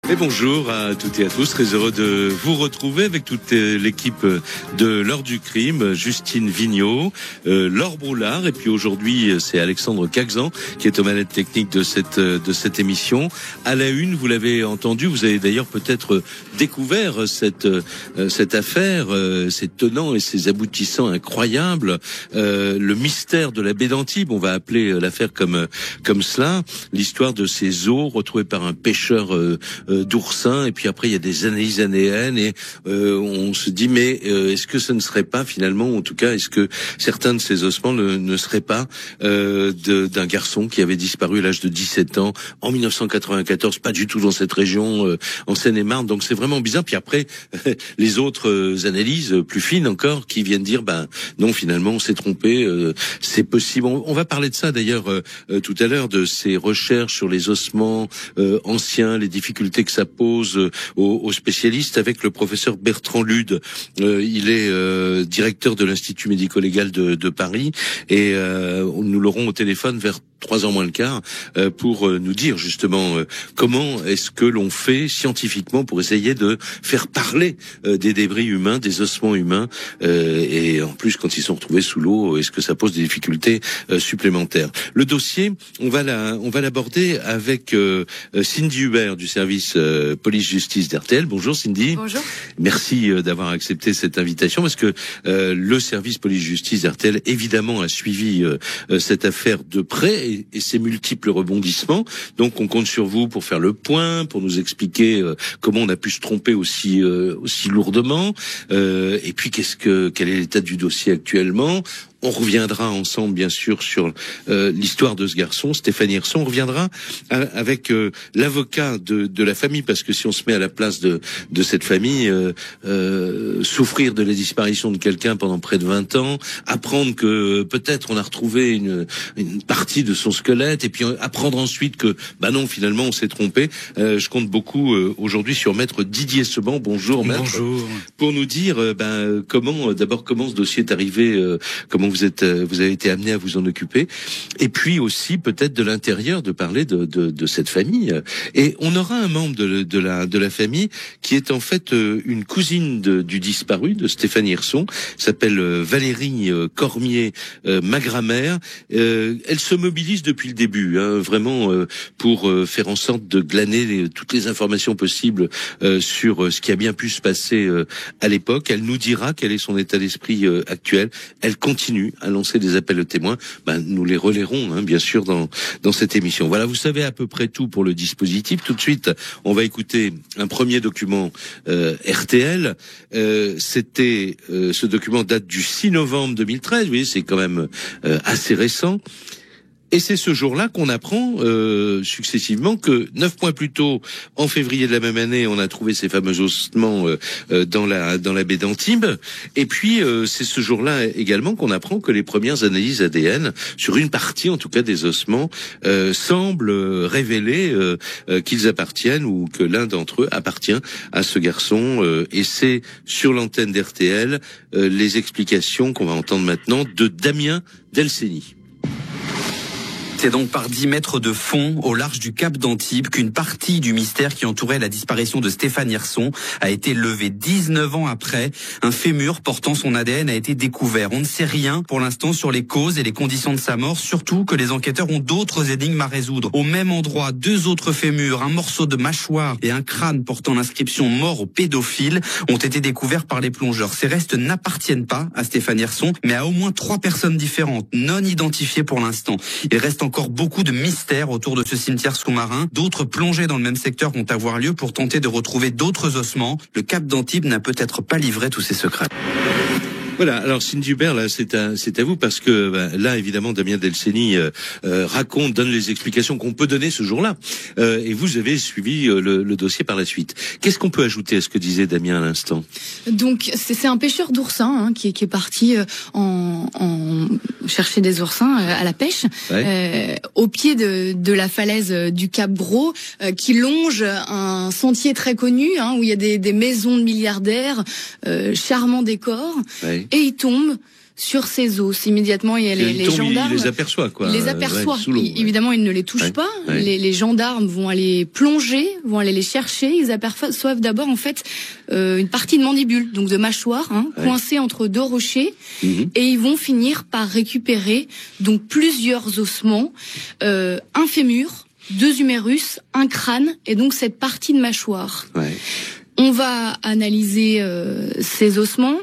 Et bonjour à toutes et à tous, très heureux de vous retrouver avec toute l'équipe de l'heure du crime, Justine Vignot, Laure Broulard, et puis aujourd'hui c'est Alexandre Caxan qui est aux manettes techniques de cette émission. À la une, vous l'avez entendu, vous avez d'ailleurs peut-être découvert cette affaire, ses tenants et ses aboutissants incroyables, le mystère de la baie d'Antibes, on va appeler l'affaire comme cela, l'histoire de ces os retrouvés par un pêcheur d'oursins, et puis après il y a des analyses ADN et on se dit mais est-ce que ce ne serait pas finalement, en tout cas est-ce que certains de ces ossements ne seraient pas d'un garçon qui avait disparu à l'âge de 17 ans en 1994, pas du tout dans cette région en Seine-et-Marne, donc c'est vraiment bizarre. Puis après les autres analyses plus fines encore qui viennent dire non, finalement on s'est trompé, c'est possible. On va parler de ça d'ailleurs tout à l'heure, de ces recherches sur les ossements anciens, les difficultés que ça pose aux spécialistes, avec le professeur Bertrand Lude. Il est directeur de l'Institut médico-légal de Paris, et nous l'aurons au téléphone vers 3 ans moins le quart pour nous dire justement comment est-ce que l'on fait scientifiquement pour essayer de faire parler des débris humains, des ossements humains, et en plus quand ils sont retrouvés sous l'eau, est-ce que ça pose des difficultés supplémentaires. Le dossier, on va l'aborder avec Cindy Hubert du service police-justice d'RTL. Bonjour Cindy. Bonjour. Merci d'avoir accepté cette invitation, parce que le service police-justice d'RTL évidemment a suivi cette affaire de près et ses multiples rebondissements. Donc on compte sur vous pour faire le point, pour nous expliquer comment on a pu se tromper aussi lourdement, et puis quel est l'état du dossier actuellement. On reviendra ensemble, bien sûr, sur l'histoire de ce garçon, Stéphane Hirson. On reviendra avec l'avocat de la famille, parce que si on se met à la place de cette famille, souffrir de la disparition de quelqu'un pendant près de 20 ans, apprendre que peut-être on a retrouvé une partie de son squelette, et puis apprendre ensuite que non, finalement on s'est trompé. Je compte beaucoup aujourd'hui sur maître Didier Seban. Bonjour maître. Bonjour. Pour nous dire comment ce dossier est arrivé, comment vous avez été amené à vous en occuper, et puis aussi peut-être de l'intérieur, de parler de cette famille. Et on aura un membre de la famille qui est en fait une cousine du disparu, de Stéphane Hirson, s'appelle Valérie Cormier, ma grand-mère. Elle se mobilise depuis le début, vraiment pour faire en sorte de glaner toutes les informations possibles sur ce qui a bien pu se passer à l'époque. Elle nous dira quel est son état d'esprit actuel. Elle continue à lancer des appels aux témoins. Nous les relayerons, bien sûr, dans cette émission. Voilà, vous savez à peu près tout pour le dispositif. Tout de suite, on va écouter un premier document RTL. Ce document date du 6 novembre 2013. Vous voyez, c'est quand même assez récent. Et c'est ce jour-là qu'on apprend successivement que 9 mois plus tôt, en février de la même année, on a trouvé ces fameux ossements dans la baie d'Antibes. Et puis c'est ce jour-là également qu'on apprend que les premières analyses ADN sur une partie, en tout cas, des ossements semblent révéler qu'ils appartiennent, ou que l'un d'entre eux appartient à ce garçon. Et c'est sur l'antenne d'RTL les explications qu'on va entendre maintenant de Damien Delceni. C'est donc par 10 mètres de fond au large du cap d'Antibes qu'une partie du mystère qui entourait la disparition de Stéphane Hirson a été levée. 19 ans après, un fémur portant son ADN a été découvert. On ne sait rien pour l'instant sur les causes et les conditions de sa mort, surtout que les enquêteurs ont d'autres énigmes à résoudre. Au même endroit, 2 autres fémurs, un morceau de mâchoire et un crâne portant l'inscription « Mort aux pédophiles » ont été découverts par les plongeurs. Ces restes n'appartiennent pas à Stéphane Hirson, mais à au moins 3 personnes différentes, non identifiées pour l'instant. Il reste encore beaucoup de mystères autour de ce cimetière sous-marin. D'autres plongées dans le même secteur vont avoir lieu pour tenter de retrouver d'autres ossements. Le cap d'Antibes n'a peut-être pas livré tous ses secrets. Voilà, alors Cindy Hubert, là, c'est à vous, parce que là, évidemment, Damien Delceni donne les explications qu'on peut donner ce jour-là. Et vous avez suivi le dossier par la suite. Qu'est-ce qu'on peut ajouter à ce que disait Damien à l'instant? Donc, c'est un pêcheur d'oursins qui est parti en chercher des oursins à la pêche, ouais. Au pied de la falaise du Cap Gros, qui longe un sentier très connu, où il y a des maisons de milliardaires, charmant décor. Ouais. Et il tombe sur ses os. Immédiatement, il y a les gendarmes. Il les aperçoit, quoi. Il les aperçoit. Évidemment, il ne les touche pas. Ouais. Les gendarmes vont aller plonger, vont aller les chercher. Ils aperçoivent d'abord, en fait, une partie de mandibule, donc de mâchoire, coincée entre deux rochers. Et ils vont finir par récupérer donc plusieurs ossements, un fémur, 2 humérus, un crâne, et donc cette partie de mâchoire. Ouais. On va analyser ces ossements.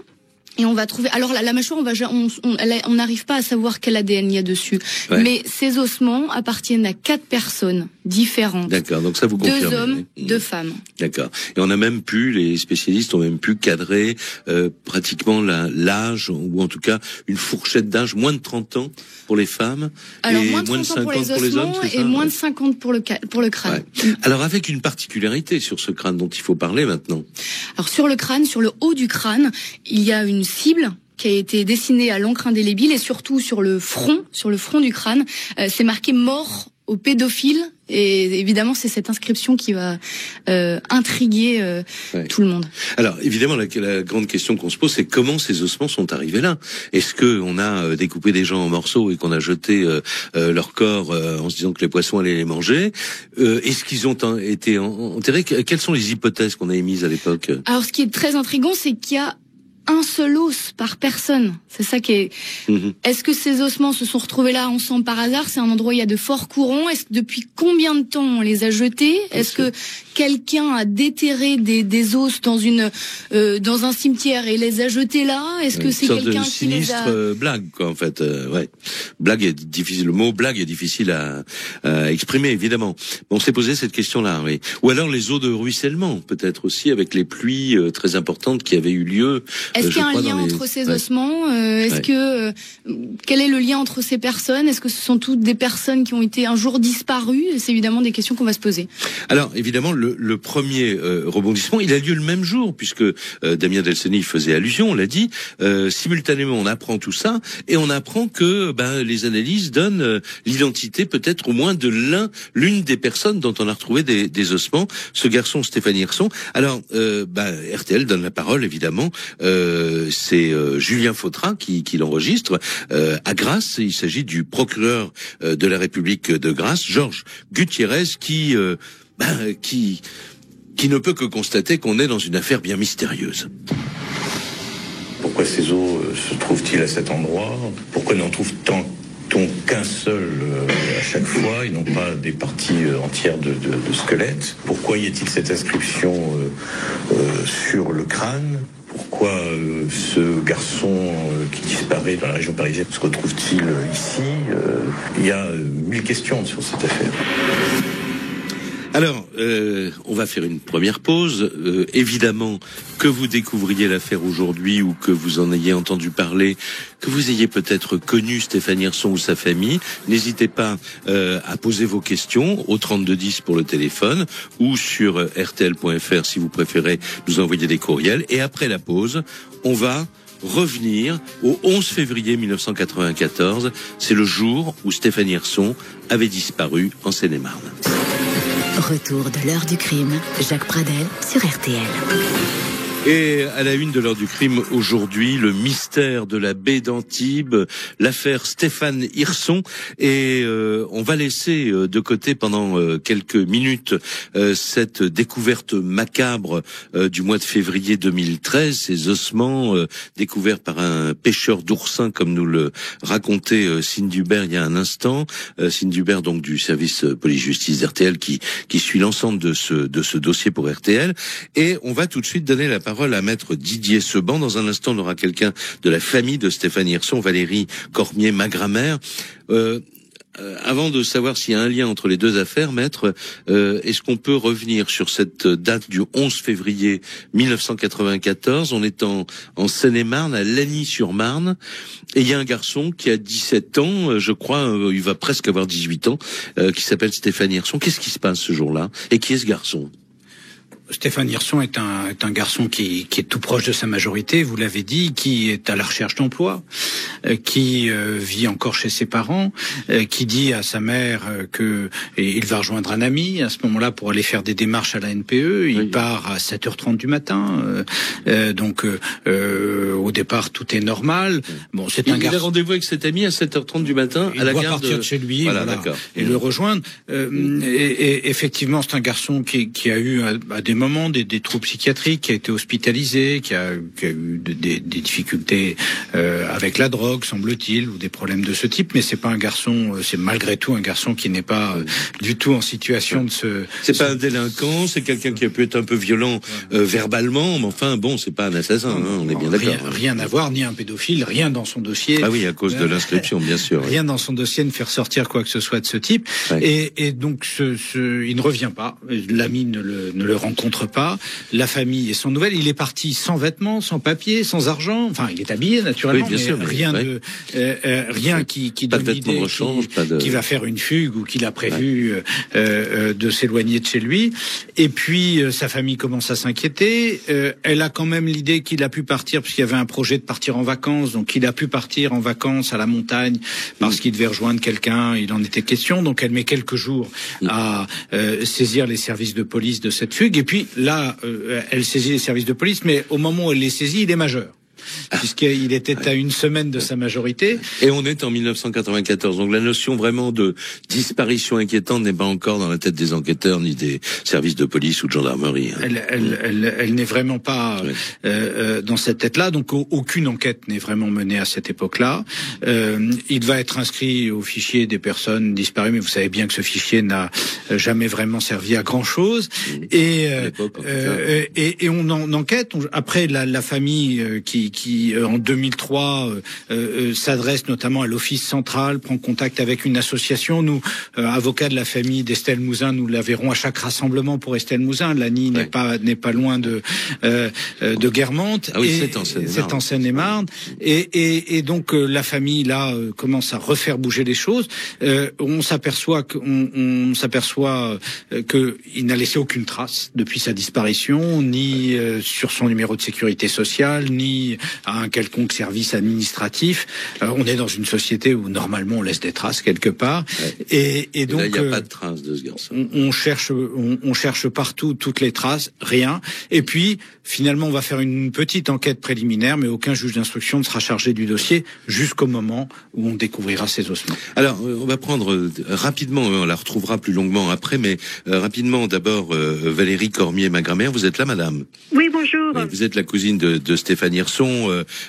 Et on va trouver. Alors la mâchoire, on n'arrive pas à savoir quel ADN il y a dessus. Ouais. Mais ces ossements appartiennent à 4 personnes différentes. D'accord. Donc ça vous confirme. 2 hommes, 2 femmes. D'accord. Et on a même pu, les spécialistes ont même pu cadrer pratiquement l'âge, ou en tout cas une fourchette d'âge, moins de 30 ans pour les femmes. Alors et moins de 30 ans pour les ossements et moins de 50 pour le crâne. Ouais. Alors avec une particularité sur ce crâne dont il faut parler maintenant. Alors sur le crâne, sur le haut du crâne, il y a une cible qui a été dessinée à l'encre indélébile et surtout sur le front du crâne, c'est marqué mort aux pédophiles. Et évidemment, c'est cette inscription qui va intriguer tout le monde. Alors, évidemment, la grande question qu'on se pose, c'est comment ces ossements sont arrivés là. Est-ce que on a découpé des gens en morceaux et qu'on a jeté leur corps en se disant que les poissons allaient les manger? Est-ce qu'ils ont été enterrés? Quelles sont les hypothèses qu'on a émises à l'époque? Alors, ce qui est très intriguant, c'est qu'il y a un seul os par personne. C'est ça qui est... Est-ce que ces ossements se sont retrouvés là ensemble par hasard? C'est un endroit où il y a de forts courants. Est-ce que depuis combien de temps on les a jetés? Est-ce que quelqu'un a déterré des os dans un cimetière et les a jetés là? Est-ce que c'est quelqu'un qui les a... sinistre blague, quoi, en fait. Ouais. Blague est difficile. Le mot blague est difficile à exprimer, évidemment. On s'est posé cette question-là, oui. Ou alors les eaux de ruissellement, peut-être aussi, avec les pluies très importantes qui avaient eu lieu. Est-ce qu'il y a un lien entre ces ossements? Quel est le lien entre ces personnes? Est-ce que ce sont toutes des personnes qui ont été un jour disparues? C'est évidemment des questions qu'on va se poser. Alors, évidemment, le premier rebondissement, il a lieu le même jour, puisque Damien Delceni faisait allusion, on l'a dit. Simultanément, on apprend tout ça, et on apprend que les analyses donnent l'identité peut-être au moins de l'une des personnes dont on a retrouvé des ossements, ce garçon Stéphane Hirson. Alors, RTL donne la parole, évidemment. C'est Julien Fautrat qui l'enregistre à Grasse. Il s'agit du procureur de la République de Grasse, Georges Gutiérrez, qui ne peut que constater qu'on est dans une affaire bien mystérieuse. Pourquoi ces os se trouvent-ils à cet endroit? Pourquoi n'en trouve-t-on qu'un seul à chaque fois et non pas des parties entières de squelette? Pourquoi y a-t-il cette inscription sur le crâne? Pourquoi ce garçon qui disparaît dans la région parisienne se retrouve-t-il ici? Il y a 1000 questions sur cette affaire. Alors, on va faire une première pause. Évidemment, que vous découvriez l'affaire aujourd'hui ou que vous en ayez entendu parler, que vous ayez peut-être connu Stéphane Hirson ou sa famille, n'hésitez pas à poser vos questions au 3210 pour le téléphone ou sur rtl.fr si vous préférez nous envoyer des courriels. Et après la pause, on va revenir au 11 février 1994. C'est le jour où Stéphane Hirson avait disparu en Seine-et-Marne. Retour de l'heure du crime, Jacques Pradel sur RTL. Et à la une de l'heure du crime aujourd'hui, le mystère de la baie d'Antibes, l'affaire Stéphane Hirson. Et on va laisser de côté pendant quelques minutes cette découverte macabre du mois de février 2013, ces ossements découverts par un pêcheur d'oursins, comme nous le racontait Sine Dubert il y a un instant. Sine Dubert, donc du service police-justice d'RTL, qui suit l'ensemble de ce dossier pour RTL. Et on va tout de suite donner la parole à maître Didier Seban. Dans un instant, on aura quelqu'un de la famille de Stéphane Hirson, Valérie Cormier, ma grand-mère. Avant de savoir s'il y a un lien entre les deux affaires, maître, est-ce qu'on peut revenir sur cette date du 11 février 1994? On est en Seine-et-Marne, à Lagny-sur-Marne, et il y a un garçon qui a 17 ans, je crois, il va presque avoir 18 ans, qui s'appelle Stéphane Hirson. Qu'est-ce qui se passe ce jour-là? Et qui est ce garçon? Stéphane Hirson est un garçon qui est tout proche de sa majorité, vous l'avez dit, qui est à la recherche d'emploi, qui vit encore chez ses parents, qui dit à sa mère que il va rejoindre un ami à ce moment-là pour aller faire des démarches à la NPE. Il part à 7h30 du matin, donc au départ tout est normal. Bon, c'est un garçon. Il a rendez-vous avec cet ami à 7h30 du matin à la gare. Il doit partir de chez lui, voilà. Et le rejoindre. Et effectivement, c'est un garçon qui a eu à des moments des troubles psychiatriques, qui a été hospitalisé, qui a eu des difficultés avec la drogue, semble-t-il, ou des problèmes de ce type. Mais c'est pas un garçon, c'est malgré tout un garçon qui n'est pas du tout en situation de se. C'est pas un délinquant, c'est quelqu'un qui a pu être un peu violent verbalement, mais enfin bon, c'est pas un assassin, on est bien d'accord. Rien à voir, ni un pédophile, rien dans son dossier. Ah oui, à cause de l'inscription, bien sûr. Rien dans son dossier ne fait ressortir quoi que ce soit de ce type. Ouais. Et donc il ne revient pas. L'ami ne le rencontre pas. La famille est sans nouvelles. Il est parti sans vêtements, sans papier, sans argent. Enfin, il est habillé naturellement, bien sûr, rien qui donne l'idée qu'il va faire une fugue ou qu'il a prévu de s'éloigner de chez lui. Et puis sa famille commence à s'inquiéter. Elle a quand même l'idée qu'il a pu partir puisqu'il y avait un projet de partir en vacances. Donc il a pu partir en vacances à la montagne parce qu'il devait rejoindre quelqu'un. Il en était question. Donc elle met quelques jours à saisir les services de police de cette fugue. Et puis là, elle saisit les services de police, mais au moment où elle les saisit, il est majeur. Puisqu'il était à une semaine de sa majorité. Et on est en 1994, donc la notion vraiment de disparition inquiétante n'est pas encore dans la tête des enquêteurs ni des services de police ou de gendarmerie. Elle n'est vraiment pas dans cette tête-là, donc aucune enquête n'est vraiment menée à cette époque-là. Il va être inscrit au fichier des personnes disparues, mais vous savez bien que ce fichier n'a jamais vraiment servi à grand-chose. Et on enquête. Après la famille qui en 2003 s'adresse notamment à l'Office central, prend contact avec une association. Nous, avocats de la famille d'Estelle Mouzin, nous la verrons à chaque rassemblement pour Estelle Mouzin. Lani n'est pas loin de Guermantes. Ah oui, c'est en Seine-et-Marne. Et donc la famille là commence à refaire bouger les choses. On s'aperçoit qu'il n'a laissé aucune trace depuis sa disparition, ni sur son numéro de sécurité sociale, ni à un quelconque service administratif. On est dans une société où normalement on laisse des traces quelque part. Et donc là, il n'y a pas de traces de ce garçon. On cherche partout toutes les traces, rien. Et puis finalement on va faire une petite enquête préliminaire, mais aucun juge d'instruction ne sera chargé du dossier jusqu'au moment où on découvrira ses ossements. Alors on va prendre rapidement, on la retrouvera plus longuement après, mais rapidement d'abord Valérie Cormier, ma grand-mère, vous êtes là, madame? Oui, bonjour. Vous êtes la cousine de Stéphane Hirson.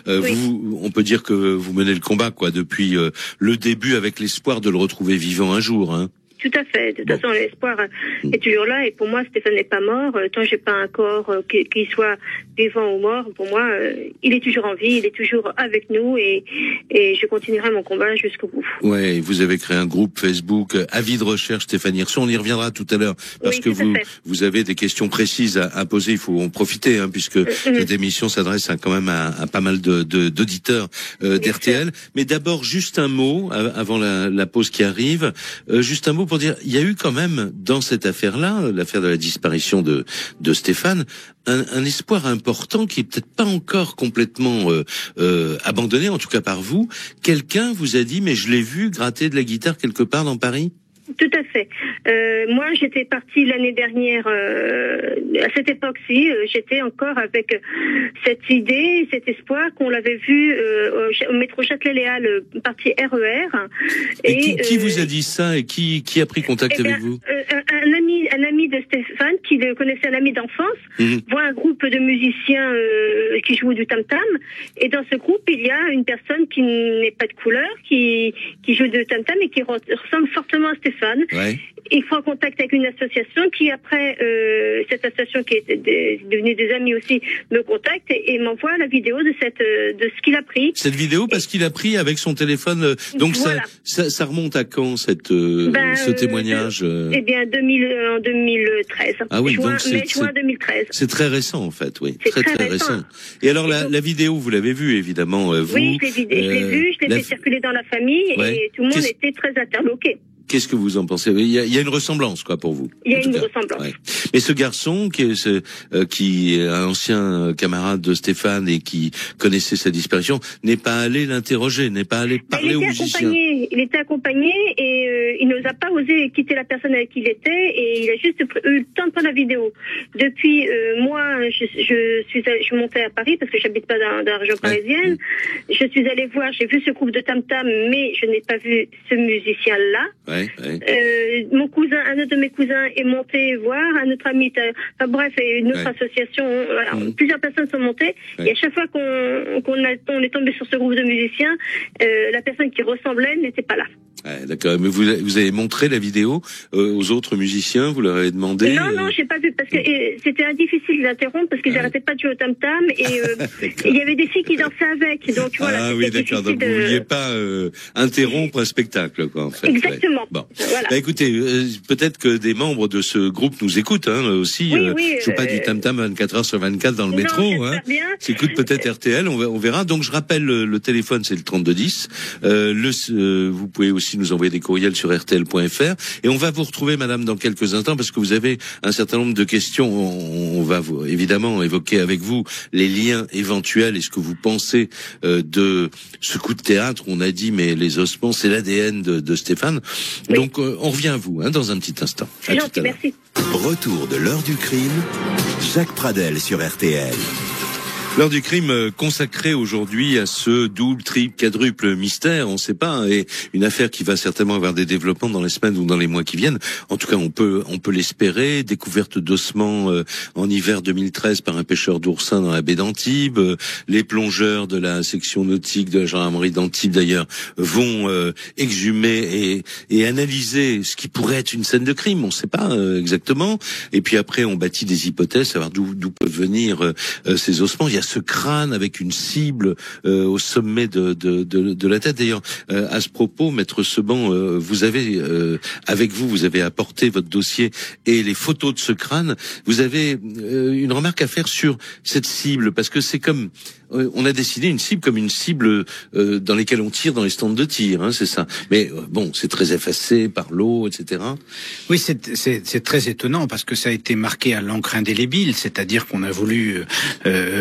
On peut dire que vous menez le combat, depuis le début, avec l'espoir de le retrouver vivant un jour. Hein. Tout à fait. De toute façon, l'espoir est toujours là. Et pour moi, Stéphane n'est pas mort. Tant j'ai pas un corps qui soit vivant ou mort, pour moi, il est toujours en vie. Il est toujours avec nous. Et je continuerai mon combat jusqu'au bout. Ouais, vous avez créé un groupe Facebook, Avis de recherche Stéphane Hirson. On y reviendra tout à l'heure. Parce que vous avez des questions précises à poser. Il faut en profiter, puisque cette émission s'adresse quand même à pas mal d'auditeurs d'RTL. Mais d'abord, juste un mot, avant la pause qui arrive. Juste un mot pour dire, il y a eu quand même dans cette affaire-là, l'affaire de la disparition de Stéphane, un espoir important qui est peut-être pas encore complètement abandonné, en tout cas par vous. Quelqu'un vous a dit, mais je l'ai vu gratter de la guitare quelque part dans Paris? Tout à fait. Moi, j'étais partie l'année dernière, à cette époque-ci, j'étais encore avec cette idée, cet espoir qu'on l'avait vu au métro Châtelet-Léal, partie RER. Et qui vous a dit ça et qui a pris contact avec vous? Un ami de Stéphane, qui le connaissait, un ami d'enfance, voit un groupe de musiciens qui jouent du tam-tam. Et dans ce groupe, il y a une personne qui n'est pas de couleur, qui joue du tam-tam et qui ressemble fortement à Stéphane. Ouais. Il prend contact avec une association qui, après, cette association qui est devenue des amis aussi, me contacte et m'envoie la vidéo de ce qu'il a pris. Cette vidéo, parce qu'il a pris avec son téléphone. Donc voilà. ça remonte à quand ce témoignage? Eh bien, en 2013. Ah oui, juin 2013. C'est très récent, en fait, oui. C'est très récent. Et alors, la vidéo, vous l'avez vue, évidemment, vous? Oui, je l'ai vue, je l'ai fait circuler dans la famille et tout le monde était très interloqué. Qu'est-ce que vous en pensez? Il y a une ressemblance, quoi, pour vous. Il y a une ressemblance. Ouais. Mais ce garçon, qui est un ancien camarade de Stéphane et qui connaissait sa disparition, n'est pas allé l'interroger, n'est pas allé parler aux musiciens. Il était accompagné et il n'osa pas oser quitter la personne avec qui il était et il a juste eu le temps de prendre la vidéo. Depuis, moi, je suis montée à Paris parce que j'habite pas dans la région parisienne. Ouais. Je suis allée voir, j'ai vu ce groupe de tam-tam, mais je n'ai pas vu ce musicien-là. Ouais. Mon cousin, un autre de mes cousins est monté voir, un autre ami, bref, une autre association, voilà, plusieurs personnes sont montées, et à chaque fois qu'on est tombé sur ce groupe de musiciens, la personne qui ressemblait n'était pas là. Ouais, d'accord. Mais vous avez montré la vidéo aux autres musiciens, vous leur avez demandé? Non, j'ai pas vu parce que c'était difficile d'interrompre parce qu'ils n'arrêtaient pas de jouer au tam-tam et il y avait des filles qui dansaient avec. Donc voilà. Ah oui, d'accord. Donc vous vouliez pas interrompre un spectacle, quoi, en fait. Exactement. Ouais. Bon. Voilà. Bah, écoutez, peut-être que des membres de ce groupe nous écoutent, aussi. Oui, je joue pas du tam-tam 24 heures sur 24 dans le métro, S'écoute peut-être RTL, on verra. Donc je rappelle le téléphone, c'est le 3210. Vous pouvez aussi nous envoyer des courriels sur rtl.fr et on va vous retrouver, madame, dans quelques instants parce que vous avez un certain nombre de questions. On va évidemment évoquer avec vous les liens éventuels et ce que vous pensez de ce coup de théâtre. On a dit, mais les ossements, c'est l'ADN de Stéphane. Oui. Donc on revient à vous dans un petit instant. C'est gentil, merci. Retour de l'heure du crime, Jacques Pradel sur RTL. L'heure du crime consacrée aujourd'hui à ce double, triple, quadruple mystère, on ne sait pas, et une affaire qui va certainement avoir des développements dans les semaines ou dans les mois qui viennent. En tout cas, on peut l'espérer. Découverte d'ossements en hiver 2013 par un pêcheur d'oursins dans la baie d'Antibes. Les plongeurs de la section nautique de la gendarmerie d'Antibes, d'ailleurs, vont exhumer et analyser ce qui pourrait être une scène de crime. On ne sait pas exactement. Et puis après, on bâtit des hypothèses, savoir d'où peuvent venir ces ossements. Il y a ce crâne avec une cible au sommet de la tête. D'ailleurs, à ce propos, Maître Seban, vous avez vous avez apporté votre dossier et les photos de ce crâne. Vous avez une remarque à faire sur cette cible, parce que c'est comme on a dessiné une cible comme une cible dans lesquelles on tire dans les stands de tir, c'est ça. Mais bon, c'est très effacé par l'eau, etc. Oui, c'est très étonnant parce que ça a été marqué à l'encre indélébile, c'est-à-dire qu'on a voulu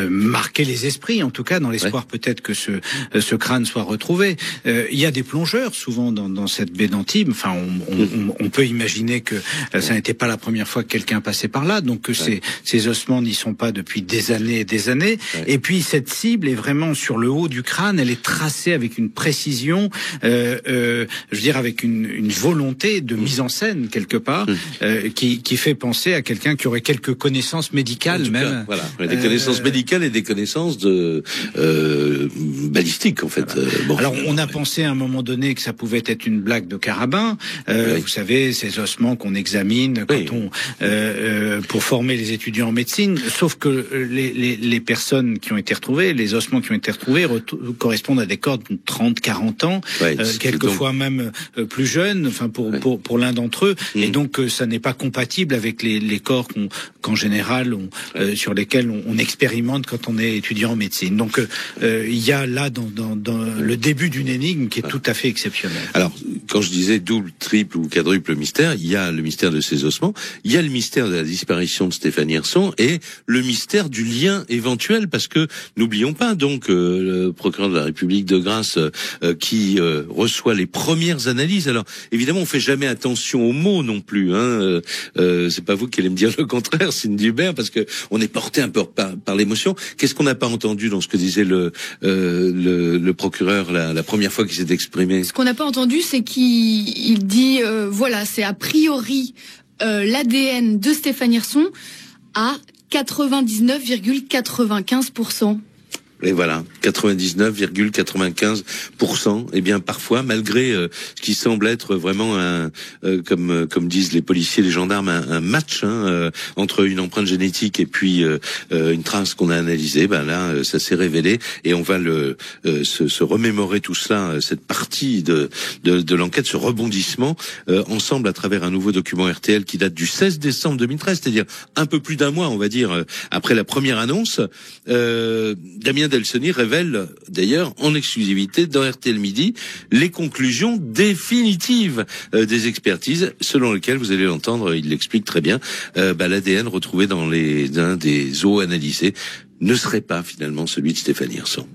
marquer les esprits, en tout cas dans l'espoir peut-être que ce crâne soit retrouvé. Il y a des plongeurs souvent dans cette baie d'Antibes. Enfin, on peut imaginer que ça n'était pas la première fois que quelqu'un passait par là, donc que ces ossements n'y sont pas depuis des années et des années. Et puis cette cible est vraiment sur le haut du crâne, elle est tracée avec une précision, je veux dire avec une volonté de mise en scène quelque part, qui fait penser à quelqu'un qui aurait quelques connaissances médicales même. Voilà, des connaissances médicales et des connaissances balistiques en fait. Alors on a pensé à un moment donné que ça pouvait être une blague de carabin. Vous savez, ces ossements qu'on examine quand pour former les étudiants en médecine. Sauf que les personnes qui ont été retrouvées, les ossements qui ont été retrouvés correspondent à des corps de 30-40 ans, quelquefois même plus jeunes, enfin pour l'un d'entre eux. Et donc ça n'est pas compatible avec les corps qu'en général sur lesquels on expérimente quand on est étudiant en médecine. Donc il y a là dans le début d'une énigme qui est tout à fait exceptionnelle. Alors quand je disais double, triple ou quadruple mystère, il y a le mystère de ces ossements, il y a le mystère de la disparition de Stéphane Hirson et le mystère du lien éventuel, parce que n'oublions pas donc le procureur de la République de Grasse qui reçoit les premières analyses. Alors évidemment on fait jamais attention aux mots non plus, c'est pas vous qui allez me dire le contraire, Cindy Hubert, parce que on est porté un peu par l'émotion. Qu'est-ce qu'on n'a pas entendu dans ce que disait le procureur la première fois qu'il s'est exprimé? Ce qu'on n'a pas entendu, c'est qu'il dit voilà, c'est a priori l'ADN de Stéphane Hirson à 99,95%. Et voilà, 99,95%. Eh bien, parfois, malgré ce qui semble être vraiment comme disent les policiers, les gendarmes, un match entre une empreinte génétique et puis une trace qu'on a analysée, là, ça s'est révélé et on va se remémorer tout cela, cette partie de l'enquête, ce rebondissement ensemble à travers un nouveau document RTL qui date du 16 décembre 2013, c'est-à-dire un peu plus d'un mois, on va dire, après la première annonce. Damien Delceni révèle d'ailleurs en exclusivité dans RTL Midi les conclusions définitives des expertises, selon lesquelles, vous allez l'entendre, il l'explique très bien, l'ADN retrouvé dans un des os analysés ne serait pas finalement celui de Stéphane Hirson.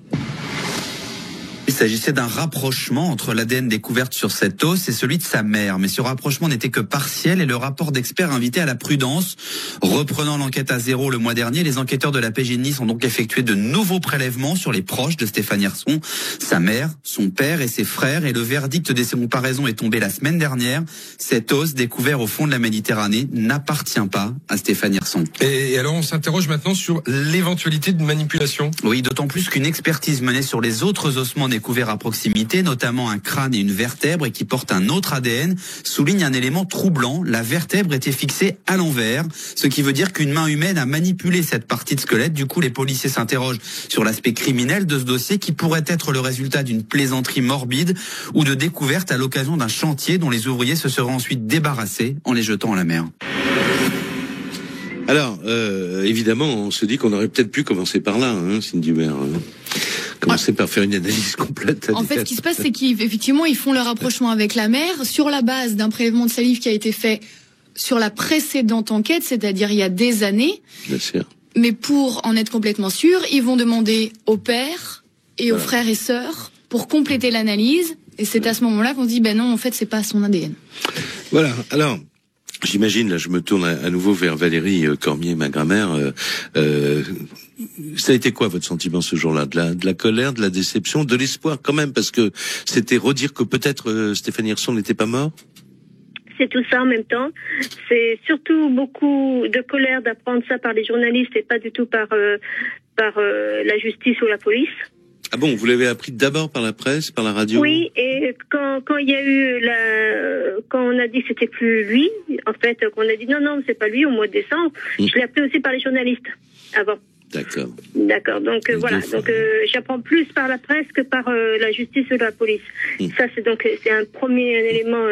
Il s'agissait d'un rapprochement entre l'ADN découverte sur cet os et celui de sa mère. Mais ce rapprochement n'était que partiel et le rapport d'experts invitait à la prudence. Reprenant l'enquête à zéro le mois dernier, les enquêteurs de la PJ de Nice ont donc effectué de nouveaux prélèvements sur les proches de Stéphane Hirson, sa mère, son père et ses frères. Et le verdict de ces comparaisons est tombé la semaine dernière. Cet os découvert au fond de la Méditerranée n'appartient pas à Stéphane Hirson. Et alors on s'interroge maintenant sur l'éventualité de manipulation. Oui, d'autant plus qu'une expertise menée sur les autres ossements découvert à proximité, notamment un crâne et une vertèbre et qui porte un autre ADN, souligne un élément troublant. La vertèbre était fixée à l'envers, ce qui veut dire qu'une main humaine a manipulé cette partie de squelette. Du coup, les policiers s'interrogent sur l'aspect criminel de ce dossier qui pourrait être le résultat d'une plaisanterie morbide ou de découverte à l'occasion d'un chantier dont les ouvriers se seraient ensuite débarrassés en les jetant à la mer. Alors, évidemment, on se dit qu'on aurait peut-être pu commencer par là, Cindy Hubert. Commencer par faire une analyse complète. En fait, ce qui se passe, c'est qu'effectivement, ils font le rapprochement avec la mère sur la base d'un prélèvement de salive qui a été fait sur la précédente enquête, c'est-à-dire il y a des années. Bien sûr. Mais pour en être complètement sûr, ils vont demander au père et aux frères et sœurs pour compléter l'analyse. Et c'est à ce moment-là qu'on se dit, non, en fait, c'est pas son ADN. Voilà. Alors, j'imagine, là, je me tourne à nouveau vers Valérie Cormier, ma grand-mère. Ça a été quoi votre sentiment ce jour-là? De la colère, de la déception, de l'espoir quand même, parce que c'était redire que peut-être Stéphane Hirson n'était pas mort? C'est tout ça en même temps. C'est surtout beaucoup de colère d'apprendre ça par les journalistes et pas du tout par la justice ou la police. Ah bon, vous l'avez appris d'abord par la presse, par la radio? Oui, et quand il y a eu quand on a dit que c'était plus lui, en fait, qu'on a dit non, c'est pas lui au mois de décembre, je l'ai appris aussi par les journalistes avant. D'accord. Donc voilà. Donc j'apprends plus par la presse que par la justice ou la police. Ça c'est un premier élément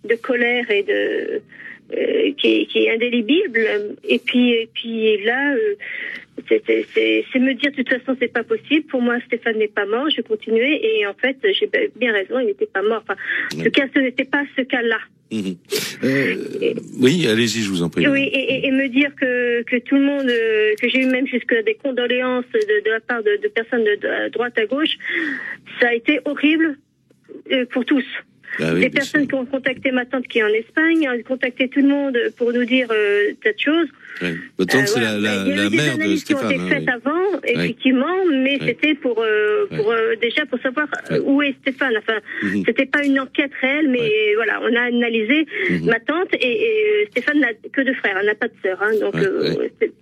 de colère et de qui est indélébile. Et puis là. C'est me dire de toute façon c'est pas possible. Pour moi Stéphane n'est pas mort. Je continuais et en fait j'ai bien raison. Il n'était pas mort. Enfin, ce cas ce n'était pas ce cas-là. Oui, allez-y, je vous en prie. Oui, et me dire que tout le monde, que j'ai eu même jusqu'à des condoléances de la part de personnes de droite à gauche, ça a été horrible pour tous. Des personnes qui ont contacté ma tante qui est en Espagne, ont contacté tout le monde pour nous dire tas de choses. Oui. Votre tante, c'est la mère de Stéphane. Qui ont été faites avant, effectivement, mais c'était pour déjà pour savoir où est Stéphane. Enfin, c'était pas une enquête réelle, mais voilà, on a analysé ma tante et Stéphane n'a que deux frères, elle n'a pas de sœur, donc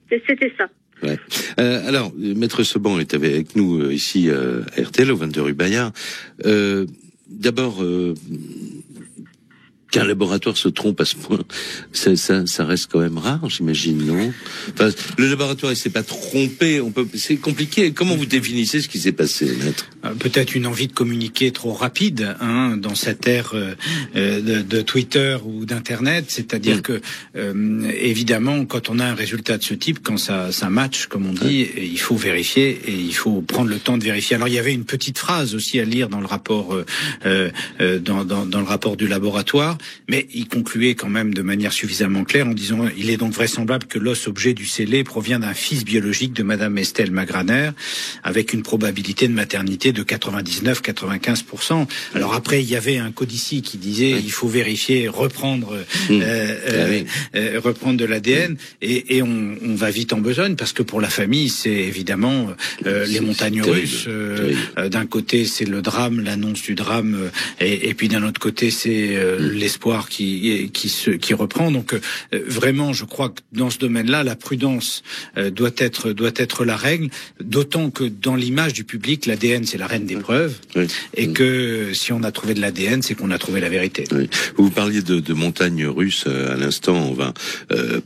c'était ça. Ouais. Alors, Maître Seban est avec nous ici à RTL au 22 rue Bayard. D'abord, qu'un laboratoire se trompe à ce point, ça reste quand même rare, j'imagine, non? Enfin, le laboratoire, il s'est pas trompé. C'est compliqué. Comment vous définissez ce qui s'est passé, maître? Peut-être une envie de communiquer trop rapide, dans cette ère de Twitter ou d'internet. C'est-à-dire que, évidemment, quand on a un résultat de ce type, quand ça match, comme on dit, il faut vérifier et il faut prendre le temps de vérifier. Alors, il y avait une petite phrase aussi à lire dans le rapport, dans le rapport du laboratoire. Mais il concluait quand même de manière suffisamment claire en disant « Il est donc vraisemblable que l'os objet du scellé provient d'un fils biologique de Madame Estelle Magraner, avec une probabilité de maternité de 99-95%. » Alors après, il y avait un codici qui disait il faut vérifier, reprendre de l'ADN, et on va vite en besogne, parce que pour la famille, c'est évidemment les montagnes russes. D'un côté, c'est le drame, l'annonce du drame, et puis d'un autre côté, c'est l'espoir qui reprend. Donc vraiment, je crois que dans ce domaine-là, la prudence doit être la règle, d'autant que dans l'image du public, l'ADN c'est la reine des preuves, et que si on a trouvé de l'ADN, c'est qu'on a trouvé la vérité. Oui. Vous parliez de montagnes russes à l'instant. On va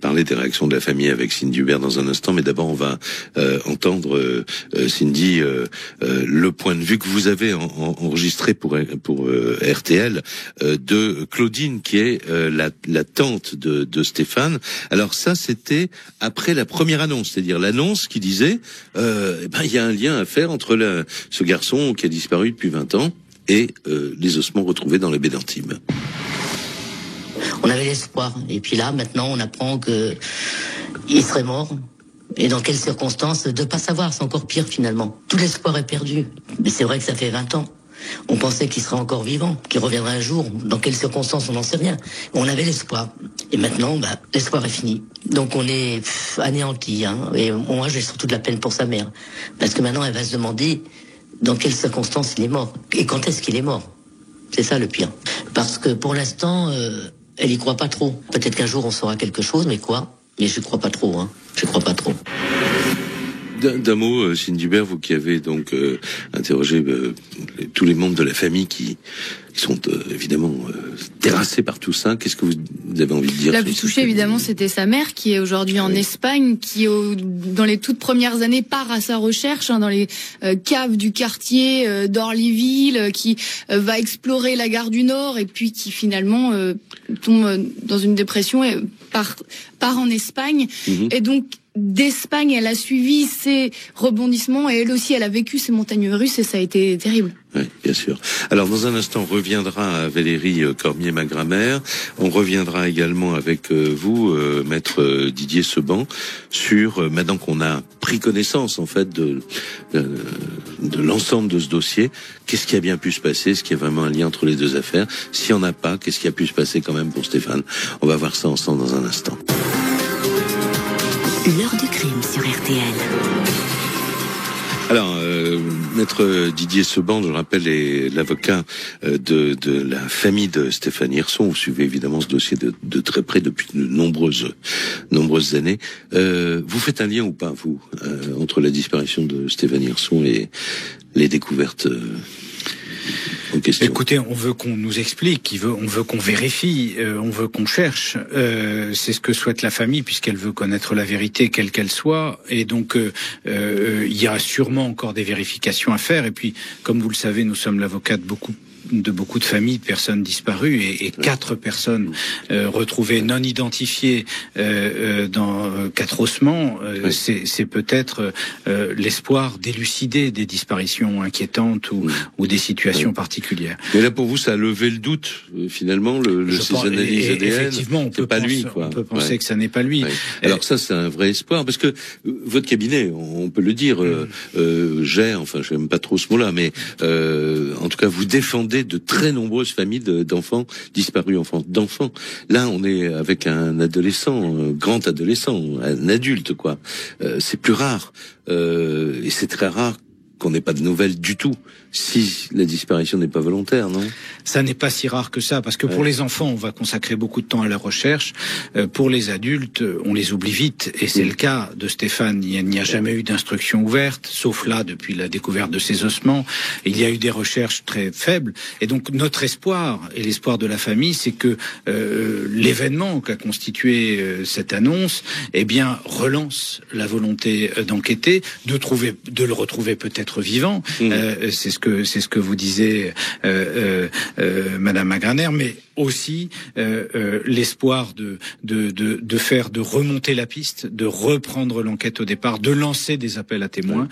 parler des réactions de la famille avec Cindy Hubert dans un instant, mais d'abord on va entendre Cindy le point de vue que vous avez enregistré pour RTL de Claudine, qui est la tante de Stéphane. Alors ça, c'était après la première annonce, c'est-à-dire l'annonce qui disait il y a un lien à faire entre ce garçon qui a disparu depuis 20 ans et les ossements retrouvés dans la baie d'Antibes. On avait l'espoir, et puis là maintenant on apprend que il serait mort. Et dans quelles circonstances, de pas savoir, c'est encore pire finalement. Tout l'espoir est perdu. Mais c'est vrai que ça fait 20 ans. On pensait qu'il serait encore vivant, qu'il reviendrait un jour. Dans quelles circonstances, on n'en sait rien. On avait l'espoir. Et maintenant, l'espoir est fini. Donc on est anéanti. Et moi, j'ai surtout de la peine pour sa mère. Parce que maintenant, elle va se demander dans quelles circonstances il est mort. Et quand est-ce qu'il est mort. C'est ça le pire. Parce que pour l'instant, elle y croit pas trop. Peut-être qu'un jour, on saura quelque chose, mais quoi ? Mais je crois pas trop, Je crois pas trop. D'un mot, Cindy Hubert, vous qui avez donc interrogé tous les membres de la famille qui sont évidemment terrassés par tout ça, qu'est-ce que vous avez envie de dire? La plus touchée, évidemment, c'était sa mère qui est aujourd'hui en Espagne, qui dans les toutes premières années part à sa recherche dans les caves du quartier d'Orlyville, qui va explorer la gare du Nord et puis qui finalement tombe dans une dépression et part en Espagne. Et donc d'Espagne, elle a suivi ces rebondissements et elle aussi, elle a vécu ces montagnes russes et ça a été terrible. Oui, bien sûr. Alors, dans un instant, on reviendra à Valérie Cormier-Magramère. On reviendra également avec vous, maître Didier Seban, sur, maintenant qu'on a pris connaissance, en fait, de l'ensemble de ce dossier, qu'est-ce qui a bien pu se passer? Est-ce qu'il y a vraiment un lien entre les deux affaires? S'il n'y en a pas, qu'est-ce qui a pu se passer quand même pour Stéphane? On va voir ça ensemble dans un instant. L'heure du crime sur RTL. Alors, maître Didier Seban, je rappelle, est l'avocat de la famille de Stéphane Hirson. Vous suivez évidemment ce dossier de très près depuis de nombreuses années. Vous faites un lien ou pas, vous, entre la disparition de Stéphane Hirson et les découvertes en question? Écoutez, on veut qu'on nous explique, on veut qu'on vérifie, on veut qu'on cherche. C'est ce que souhaite la famille, puisqu'elle veut connaître la vérité, quelle qu'elle soit. Et donc, il y a sûrement encore des vérifications à faire. Et puis, comme vous le savez, nous sommes l'avocat de beaucoup de familles de personnes disparues et 4 personnes retrouvées non identifiées dans 4 ossements. C'est peut-être l'espoir d'élucider des disparitions inquiétantes ou des situations particulières. Mais là, pour vous, ça a levé le doute, finalement, ces analyses ADN. Effectivement, on peut penser que ça n'est pas lui. Alors ça, c'est un vrai espoir, parce que votre cabinet, on peut le dire, j'aime pas trop ce mot-là, mais en tout cas, vous défendez de très nombreuses familles d'enfants disparus, d'enfants. Là, on est avec un adolescent, un grand adolescent, un adulte, quoi. C'est plus rare. Et c'est très rare qu'on n'ait pas de nouvelles du tout, si la disparition n'est pas volontaire, non? Ça n'est pas si rare que ça, parce que pour les enfants, on va consacrer beaucoup de temps à la recherche. Pour les adultes, on les oublie vite, et c'est le cas de Stéphane. Il n'y a jamais eu d'instruction ouverte, sauf là, depuis la découverte de ses ossements. Il y a eu des recherches très faibles, et donc notre espoir, et l'espoir de la famille, c'est que l'événement qu'a constitué cette annonce, relance la volonté d'enquêter, de le retrouver peut-être vivant. C'est ce que vous disiez, Madame Magramère, mais aussi l'espoir de remonter la piste, de reprendre l'enquête au départ, de lancer des appels à témoins.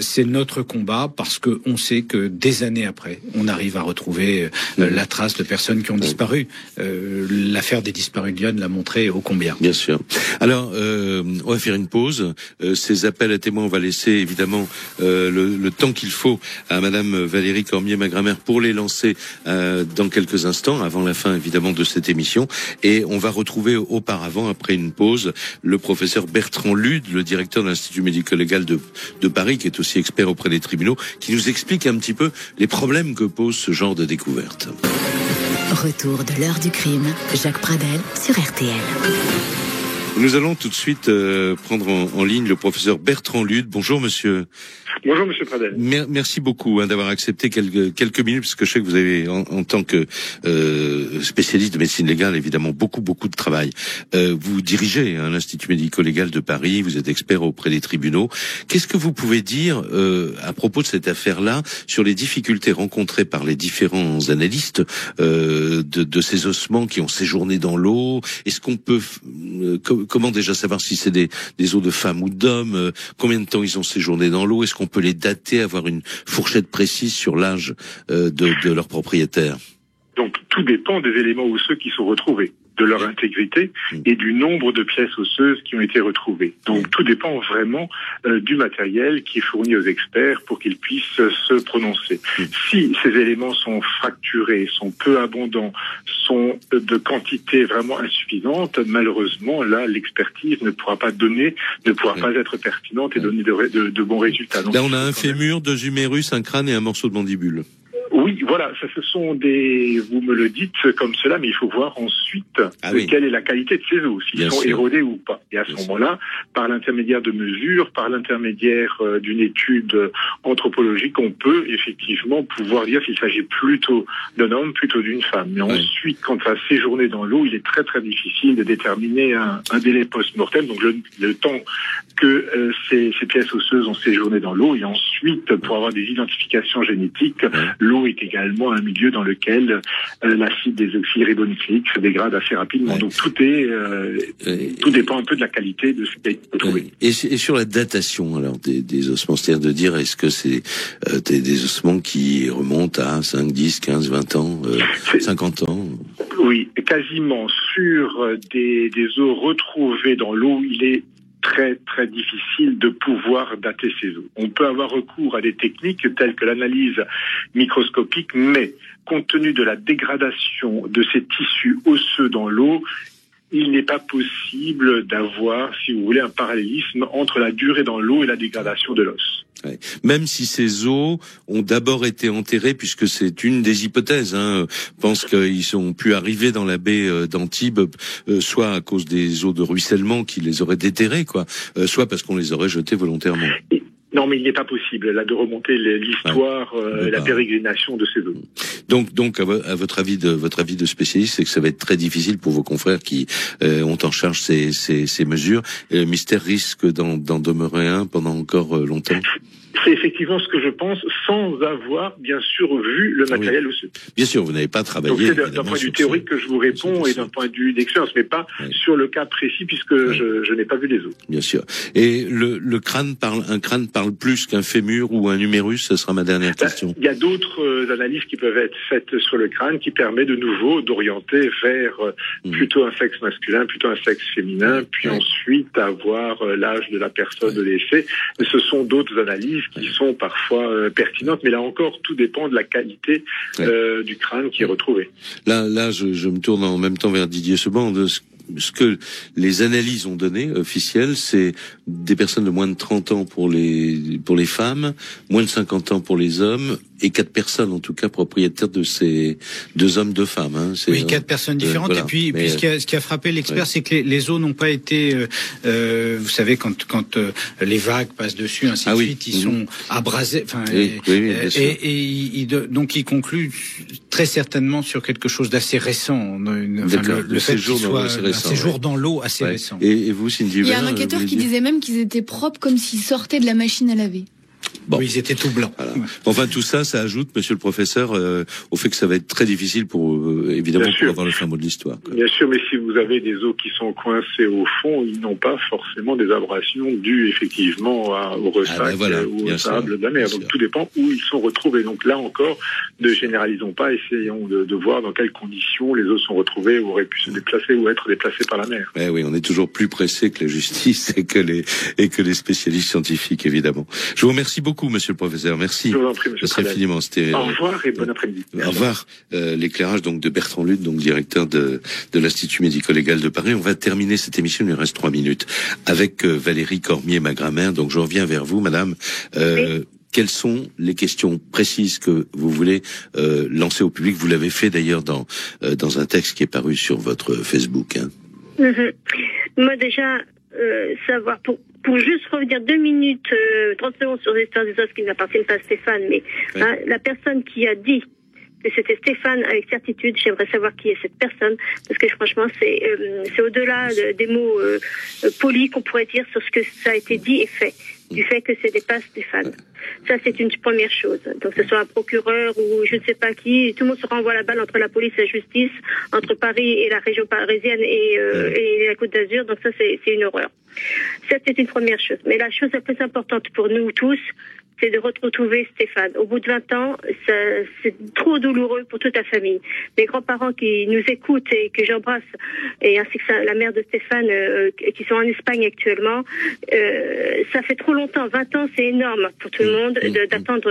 C'est notre combat, parce que on sait que des années après, on arrive à retrouver la trace de personnes qui ont disparu. L'affaire des disparus de Lyon l'a montré ô combien. Bien sûr. Alors, on va faire une pause. Ces appels à témoins, on va laisser évidemment le temps qu'il faut à Madame Valérie Cormier-Magramère pour les lancer dans quelques instants, avant la fin évidemment de cette émission. Et on va retrouver auparavant, après une pause, le professeur Bertrand Lude, le directeur de l'Institut médico-légal de Paris, qui est aussi expert auprès des tribunaux, qui nous explique un petit peu les problèmes que pose ce genre de découverte. Retour de l'heure du crime, Jacques Pradel sur RTL. Nous allons tout de suite prendre en ligne le professeur Bertrand Lude. Bonjour monsieur. Bonjour Monsieur Pradel. Merci beaucoup d'avoir accepté quelques minutes, parce que je sais que vous avez, en tant que spécialiste de médecine légale, évidemment beaucoup de travail. Vous dirigez l'Institut médico-légal de Paris, vous êtes expert auprès des tribunaux. Qu'est-ce que vous pouvez dire à propos de cette affaire-là, sur les difficultés rencontrées par les différents analystes de ces ossements qui ont séjourné dans l'eau? Est-ce qu'on peut comment déjà savoir si c'est des os de femmes ou d'hommes? Combien de temps ils ont séjourné dans l'eau? Est-ce qu'on peut les dater, avoir une fourchette précise sur l'âge de leur propriétaire? Donc tout dépend des éléments osseux qui sont retrouvés, de leur intégrité et du nombre de pièces osseuses qui ont été retrouvées. Donc tout dépend vraiment du matériel qui est fourni aux experts pour qu'ils puissent se prononcer. Si ces éléments sont fracturés, sont peu abondants, sont de quantité vraiment insuffisante, malheureusement là l'expertise ne pourra pas être pertinente et donner de bons résultats. Donc, là on a un fémur, 2 humérus, un crâne et un morceau de mandibule. Oui, voilà, ça, ce sont vous me le dites comme cela, mais il faut voir ensuite quelle est la qualité de ces os, s'ils sont érodés ou pas. Et à ce moment-là, par l'intermédiaire de mesures, par l'intermédiaire d'une étude anthropologique, on peut effectivement pouvoir dire s'il s'agit plutôt d'un homme, plutôt d'une femme. Mais ensuite, quand ça a séjourné dans l'eau, il est très très difficile de déterminer un délai post-mortem, donc le temps que ces pièces osseuses ont séjourné dans l'eau, et ensuite, pour avoir des identifications génétiques, l'eau est également un milieu dans lequel l'acide désoxyribonucléique se dégrade assez rapidement. Donc tout dépend un peu de la qualité de ce qui a été trouvé. Et sur la datation alors des ossements, c'est-à-dire de dire est-ce que c'est des ossements qui remontent à 5, 10, 15, 20 ans, 50 ans? Oui, quasiment. Sur des os retrouvés dans l'eau, il est très très difficile de pouvoir dater ces os. On peut avoir recours à des techniques telles que l'analyse microscopique, mais compte tenu de la dégradation de ces tissus osseux dans l'eau, il n'est pas possible d'avoir, si vous voulez, un parallélisme entre la durée dans l'eau et la dégradation de l'os. Ouais. Même si ces os ont d'abord été enterrés, puisque c'est une des hypothèses, je pense qu'ils sont pu arriver dans la baie d'Antibes, soit à cause des eaux de ruissellement qui les auraient déterrés, soit parce qu'on les aurait jetés volontairement. Non, mais il n'est pas possible là de remonter l'histoire, la pérégrination de ces eaux. Donc, à votre avis de spécialiste, c'est que ça va être très difficile pour vos confrères qui ont en charge ces mesures. Et le mystère risque d'en demeurer un pendant encore longtemps. C'est effectivement ce que je pense, sans avoir, bien sûr, vu le matériel osseux. Bien sûr, vous n'avez pas travaillé. Donc c'est d'un point de vue théorique que je vous réponds et d'un point de vue d'expérience, mais pas sur le cas précis puisque je n'ai pas vu les os. Bien sûr. Et un crâne parle plus qu'un fémur ou un humérus, ce sera ma dernière question. Il y a d'autres analyses qui peuvent être faites sur le crâne qui permet de nouveau d'orienter vers plutôt un sexe masculin, plutôt un sexe féminin, puis ensuite avoir l'âge de la personne de décès. Mais ce sont d'autres analyses qui sont parfois pertinentes, mais là encore, tout dépend de la qualité du crâne qui est retrouvé. Là, je me tourne en même temps vers Didier Seban. Ce que les analyses ont donné officielles, c'est des personnes de moins de 30 ans pour les femmes, moins de 50 ans pour les hommes, et 4 personnes en tout cas propriétaires de ces 2 hommes, 2 femmes. Oui, 4 personnes différentes. Voilà. Et puis ce qui a frappé l'expert, c'est que les os n'ont pas été, vous savez, quand les vagues passent dessus, ainsi de suite, ils sont abrasés. Enfin, donc il conclut très certainement sur quelque chose d'assez récent. Le fait qu'il soit un séjour dans l'eau assez récent. Et vous, Cindy, il y a un enquêteur qui disait même qu'ils étaient propres comme s'ils sortaient de la machine à laver. Bon. Oui, ils étaient tout blancs. Voilà. Enfin, tout ça ajoute, monsieur le professeur, au fait que ça va être très difficile évidemment, pour avoir le fin mot de l'histoire. Bien sûr, mais si vous avez des os qui sont coincés au fond, ils n'ont pas forcément des abrasions dues effectivement au ressac ou au sable de la mer. Donc tout dépend où ils sont retrouvés. Donc là encore, ne généralisons pas, essayons de voir dans quelles conditions les os sont retrouvés ou auraient pu se déplacer ou être déplacés par la mer. Oui, on est toujours plus pressé que la justice et que les spécialistes scientifiques, évidemment. Je vous remercie beaucoup, monsieur le professeur. Merci. Je vous en prie, monsieur Pradel. Infiniment. Au revoir et bon après-midi. Au revoir. L'éclairage donc de Bertrand Lutte, donc directeur de l'Institut médico-légal de Paris. On va terminer cette émission, il nous reste 3 minutes, avec Valérie Cormier-Magramère. Donc je reviens vers vous, madame. Quelles sont les questions précises que vous voulez lancer au public? Vous l'avez fait d'ailleurs dans un texte qui est paru sur votre Facebook. Moi déjà, savoir pour juste revenir 2 minutes, 30 secondes sur l'histoire des os qui n'appartiennent pas à Stéphane, mais la personne qui a dit que c'était Stéphane avec certitude, j'aimerais savoir qui est cette personne, parce que franchement, c'est au-delà des mots polis qu'on pourrait dire sur ce que ça a été dit et fait, du fait que ce n'est pas Stéphane. Ça, c'est une première chose. Donc, que ce soit un procureur ou je ne sais pas qui, tout le monde se renvoie la balle entre la police et la justice, entre Paris et la région parisienne et la Côte d'Azur. Donc ça, c'est une horreur. Ça, c'est une première chose. Mais la chose la plus importante pour nous tous, c'est de retrouver Stéphane. Au bout de 20 ans, c'est trop douloureux pour toute la famille. Mes grands-parents qui nous écoutent et que j'embrasse, et ainsi que la mère de Stéphane, qui sont en Espagne actuellement, ça fait trop longtemps. 20 ans, c'est énorme pour tout le monde d'attendre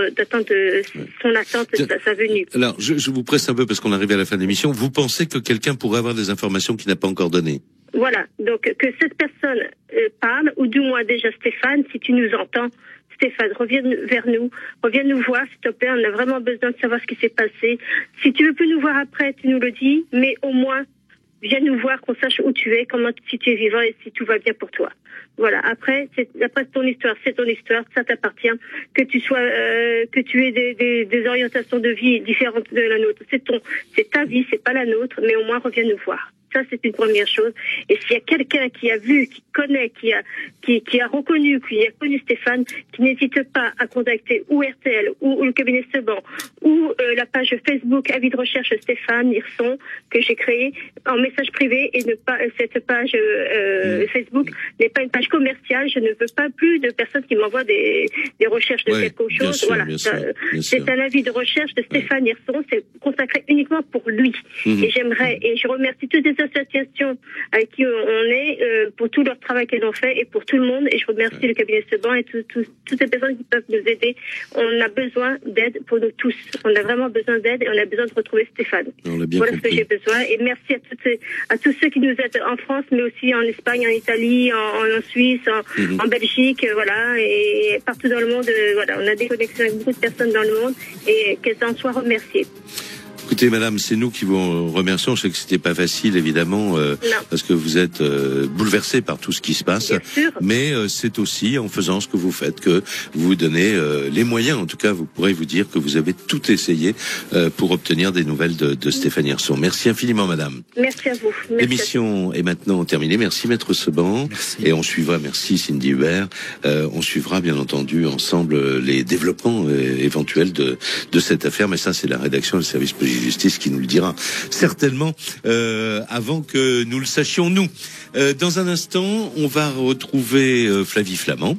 son attente, sa venue. Alors, je vous presse un peu parce qu'on arrive à la fin de l'émission. Vous pensez que quelqu'un pourrait avoir des informations qu'il n'a pas encore données? Voilà. Donc, que cette personne parle, ou du moins déjà Stéphane, si tu nous entends, Stéphane, reviens vers nous, reviens nous voir, s'il te plaît, on a vraiment besoin de savoir ce qui s'est passé. Si tu veux plus nous voir après, tu nous le dis, mais au moins, viens nous voir, qu'on sache où tu es, si tu es vivant et si tout va bien pour toi. Voilà. Après ton histoire, c'est ton histoire, ça t'appartient. Que tu sois, que tu aies des orientations de vie différentes de la nôtre, c'est ta vie, c'est pas la nôtre, mais au moins reviens nous voir. Ça, c'est une première chose. Et s'il y a quelqu'un qui a vu, qui connaît, qui a reconnu, qui a connu Stéphane, qui n'hésite pas à contacter ou RTL, ou le cabinet Seban, ou la page Facebook Avis de recherche Stéphane Hirson, que j'ai créée en message privé, et cette page Facebook n'est pas une page commerciale. Je ne veux pas plus de personnes qui m'envoient des recherches de quelque chose. Sûr, voilà. C'est un avis de recherche de Stéphane Hirson. C'est consacré uniquement pour lui. Et je remercie toutes les associations avec qui on est pour tout leur travail qu'elles ont fait et pour tout le monde. Et je remercie le cabinet Seban et toutes les personnes qui peuvent nous aider. On a besoin d'aide pour nous tous. On a vraiment besoin d'aide et on a besoin de retrouver Stéphane. Voilà ce que j'ai besoin. Et merci à tous ceux qui nous aident en France, mais aussi en Espagne, en Italie, en Suisse, en Belgique, voilà, et partout dans le monde. Voilà, on a des connexions avec beaucoup de personnes dans le monde et qu'elles en soient remerciées. Écoutez, madame, c'est nous qui vous remercions. Je sais que c'était pas facile, évidemment, parce que vous êtes bouleversée par tout ce qui se passe. Mais c'est aussi en faisant ce que vous faites que vous donnez les moyens. En tout cas, vous pourrez vous dire que vous avez tout essayé pour obtenir des nouvelles de Stéphane Hirson. Merci infiniment, madame. Merci à vous. L'émission est maintenant terminée. Merci, maître Seban. Et on suivra, merci Cindy Hubert. On suivra, bien entendu, ensemble les développements éventuels de cette affaire. Mais ça, c'est la rédaction et le service politique justice qui nous le dira certainement avant que nous le sachions nous. Dans un instant, on va retrouver Flavie Flament.